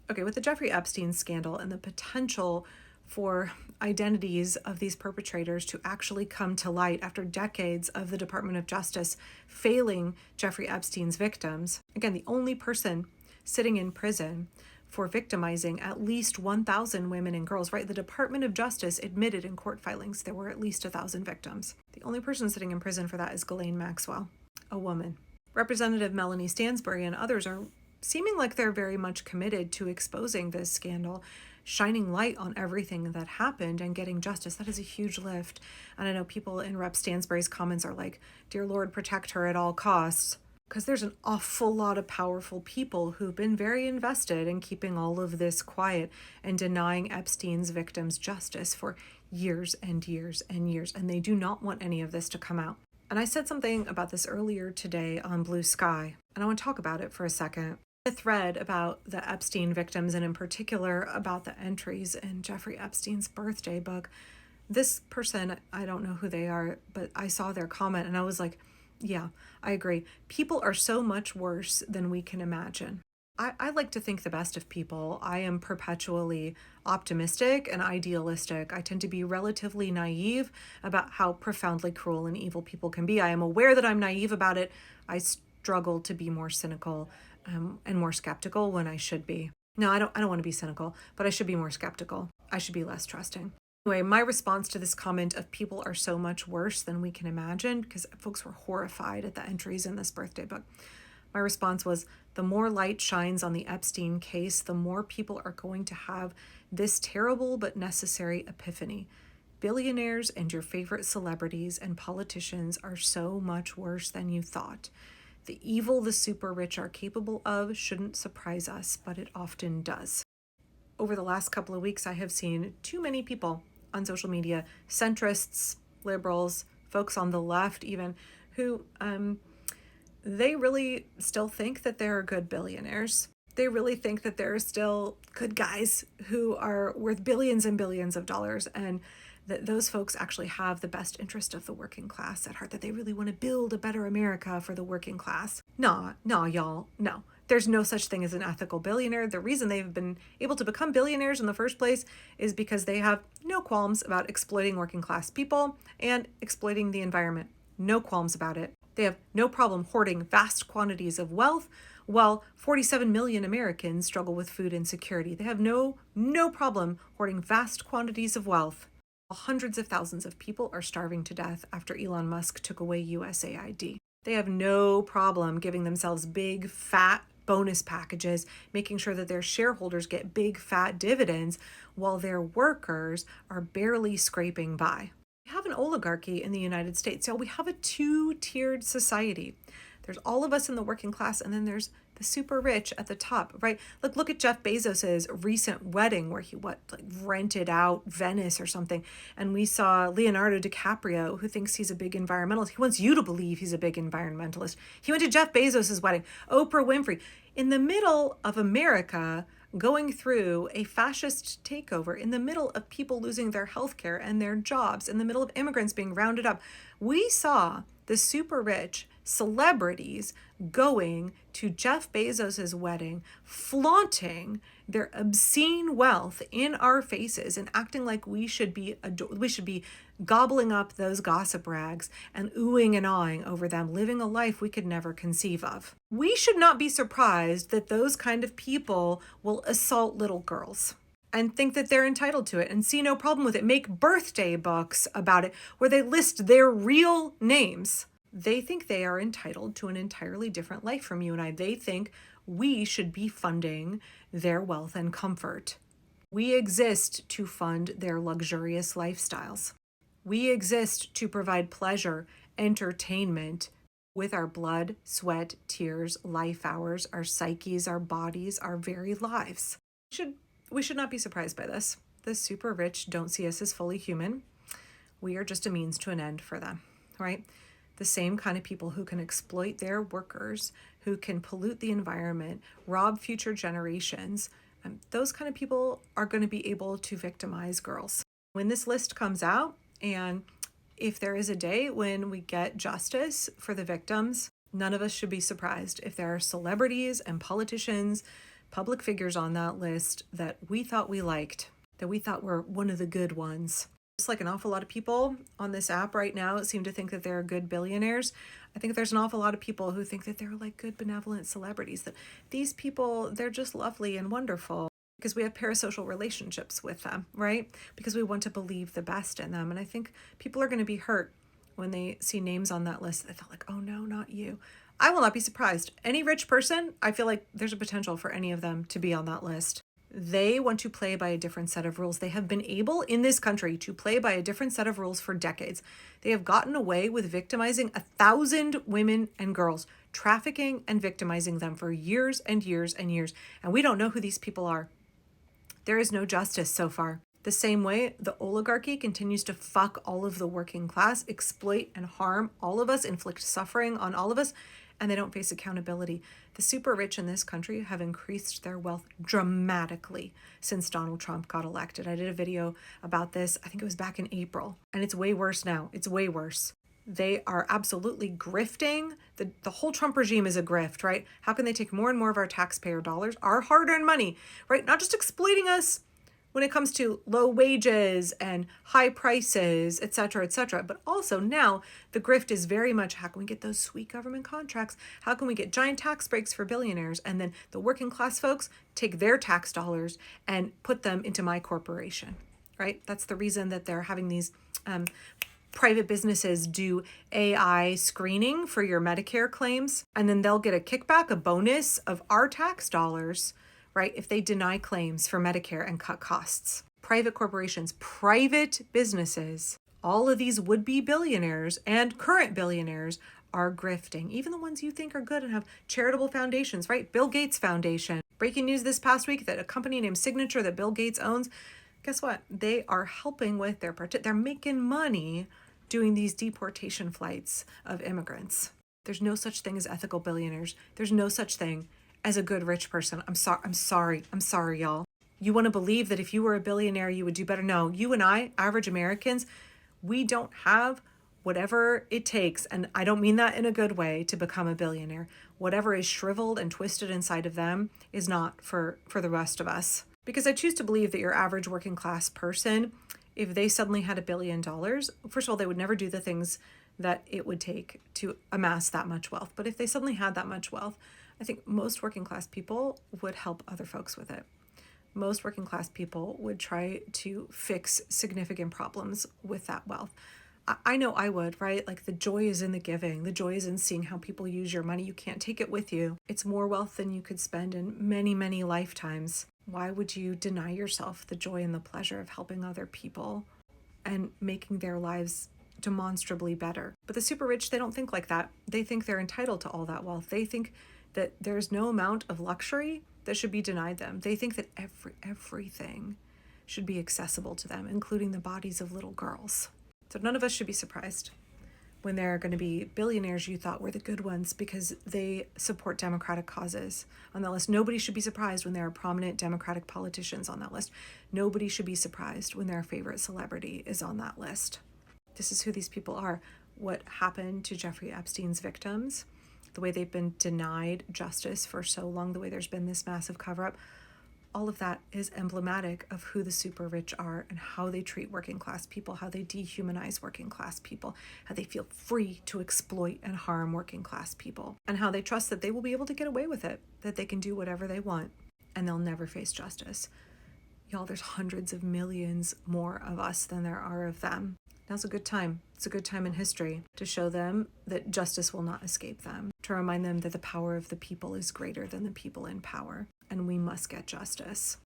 Okay, with the Jeffrey Epstein scandal and the potential for identities of these perpetrators to actually come to light after decades of the Department of Justice failing Jeffrey Epstein's victims. Again, the only person sitting in prison for victimizing at least 1,000 women and girls, right? The Department of Justice admitted in court filings there were at least 1,000 victims. The only person sitting in prison for that is Ghislaine Maxwell, a woman. Representative Melanie Stansbury and others are seeming like they're very much committed to exposing this scandal, shining light on everything that happened and getting justice. That is a huge lift. And I know people in Rep. Stansbury's comments are like, dear Lord, protect her at all costs. Because there's an awful lot of powerful people who've been very invested in keeping all of this quiet and denying Epstein's victims justice for years and years and years. And they do not want any of this to come out. And I said something about this earlier today on Blue Sky, and I want to talk about it for a second. A thread about the Epstein victims, and in particular about the entries in Jeffrey Epstein's birthday book. This person, I don't know who they are, but I saw their comment and I was like, yeah, I agree. People are so much worse than we can imagine. I like to think the best of people. I am perpetually optimistic and idealistic. I tend to be relatively naive about how profoundly cruel and evil people can be. I am aware that I'm naive about it. I struggle to be more cynical and more skeptical when I should be. No, I don't want to be cynical, but I should be more skeptical. I should be less trusting. Anyway, my response to this comment of people are so much worse than we can imagine, because folks were horrified at the entries in this birthday book. My response was, the more light shines on the Epstein case, the more people are going to have this terrible but necessary epiphany. Billionaires and your favorite celebrities and politicians are so much worse than you thought. The evil the super rich are capable of shouldn't surprise us, but it often does. Over the last couple of weeks, I have seen too many people on social media, centrists, liberals, folks on the left even, who they really still think that there are good billionaires. They really think that there are still good guys who are worth billions and billions of dollars, and that those folks actually have the best interest of the working class at heart, that they really want to build a better America for the working class. No, y'all, no. There's no such thing as an ethical billionaire. The reason they've been able to become billionaires in the first place is because they have no qualms about exploiting working class people and exploiting the environment. No qualms about it. They have no problem hoarding vast quantities of wealth, while 47 million Americans struggle with food insecurity. They have no problem hoarding vast quantities of wealth. Hundreds of thousands of people are starving to death after Elon Musk took away USAID. They have no problem giving themselves big, fat bonus packages, making sure that their shareholders get big, fat dividends while their workers are barely scraping by. We have an oligarchy in the United States. So we have a two-tiered society. There's all of us in the working class, and then there's the super rich at the top, right? Look at Jeff Bezos's recent wedding where he rented out Venice or something. And we saw Leonardo DiCaprio, who thinks he's a big environmentalist. He wants you to believe he's a big environmentalist. He went to Jeff Bezos's wedding. Oprah Winfrey. In the middle of America going through a fascist takeover, in the middle of people losing their healthcare and their jobs, in the middle of immigrants being rounded up, we saw the super rich celebrities going to Jeff Bezos's wedding, flaunting their obscene wealth in our faces and acting like we should be gobbling up those gossip rags and oohing and awing over them, living a life we could never conceive of. We should not be surprised that those kind of people will assault little girls and think that they're entitled to it and see no problem with it. Make birthday books about it where they list their real names. They think they are entitled to an entirely different life from you and I. They think we should be funding their wealth and comfort. We exist to fund their luxurious lifestyles. We exist to provide pleasure, entertainment with our blood, sweat, tears, life hours, our psyches, our bodies, our very lives. We should not be surprised by this. The super rich don't see us as fully human. We are just a means to an end for them, right? The same kind of people who can exploit their workers, who can pollute the environment, rob future generations, those kind of people are going to be able to victimize girls. When this list comes out, and if there is a day when we get justice for the victims, none of us should be surprised if there are celebrities and politicians, public figures on that list that we thought we liked, that we thought were one of the good ones. Just like an awful lot of people on this app right now seem to think that they're good billionaires, I think there's an awful lot of people who think that they're like good benevolent celebrities, that these people, they're just lovely and wonderful because we have parasocial relationships with them, right? Because we want to believe the best in them. And I think people are going to be hurt when they see names on that list. They felt like, oh no, not you. I will not be surprised. Any rich person, I feel like there's a potential for any of them to be on that list. They want to play by a different set of rules. They have been able in this country to play by a different set of rules for decades. They have gotten away with victimizing 1,000 women and girls, trafficking and victimizing them for years and years and years. And we don't know who these people are. There is no justice so far. The same way the oligarchy continues to fuck all of the working class, exploit and harm all of us, inflict suffering on all of us, and they don't face accountability. The super rich in this country have increased their wealth dramatically since Donald Trump got elected. I did a video about this, I think it was back in April, and it's way worse now. It's way worse. They are absolutely grifting. The whole Trump regime is a grift, right? How can they take more and more of our taxpayer dollars, our hard-earned money, right? Not just exploiting us when it comes to low wages and high prices, et cetera, but also now the grift is very much, how can we get those sweet government contracts? How can we get giant tax breaks for billionaires? And then the working class folks take their tax dollars and put them into my corporation, right? That's the reason that they're having these private businesses do AI screening for your Medicare claims, and then they'll get a kickback, a bonus of our tax dollars, right, if they deny claims for Medicare and cut costs. Private corporations, private businesses, all of these would-be billionaires and current billionaires are grifting. Even the ones you think are good and have charitable foundations, right? Bill Gates Foundation. Breaking news this past week that a company named Signature that Bill Gates owns, guess what? They are helping with they're making money doing these deportation flights of immigrants. There's no such thing as ethical billionaires. There's no such thing as a good rich person. I'm sorry, y'all. You want to believe that if you were a billionaire, you would do better. No, you and I, average Americans, we don't have whatever it takes, and I don't mean that in a good way, to become a billionaire. Whatever is shriveled and twisted inside of them is not for the rest of us. Because I choose to believe that your average working class person, if they suddenly had $1 billion, first of all, they would never do the things that it would take to amass that much wealth. But if they suddenly had that much wealth, I think most working class people would help other folks with it. Most working class people would try to fix significant problems with that wealth. I know I would, right? Like the joy is in the giving. The joy is in seeing how people use your money. You can't take it with you. It's more wealth than you could spend in many, many lifetimes. Why would you deny yourself the joy and the pleasure of helping other people and making their lives demonstrably better? But the super rich, they don't think like that. They think they're entitled to all that wealth. They think that there's no amount of luxury that should be denied them. They think that everything should be accessible to them, including the bodies of little girls. So none of us should be surprised when there are going to be billionaires you thought were the good ones because they support democratic causes on that list. Nobody should be surprised when there are prominent Democratic politicians on that list. Nobody should be surprised when their favorite celebrity is on that list. This is who these people are. What happened to Jeffrey Epstein's victims, the way they've been denied justice for so long, the way there's been this massive cover-up, all of that is emblematic of who the super rich are and how they treat working class people, how they dehumanize working class people, how they feel free to exploit and harm working class people, and how they trust that they will be able to get away with it, that they can do whatever they want and they'll never face justice. Y'all, there's hundreds of millions more of us than there are of them. Now's a good time. It's a good time in history to show them that justice will not escape them, to remind them that the power of the people is greater than the people in power, and we must get justice.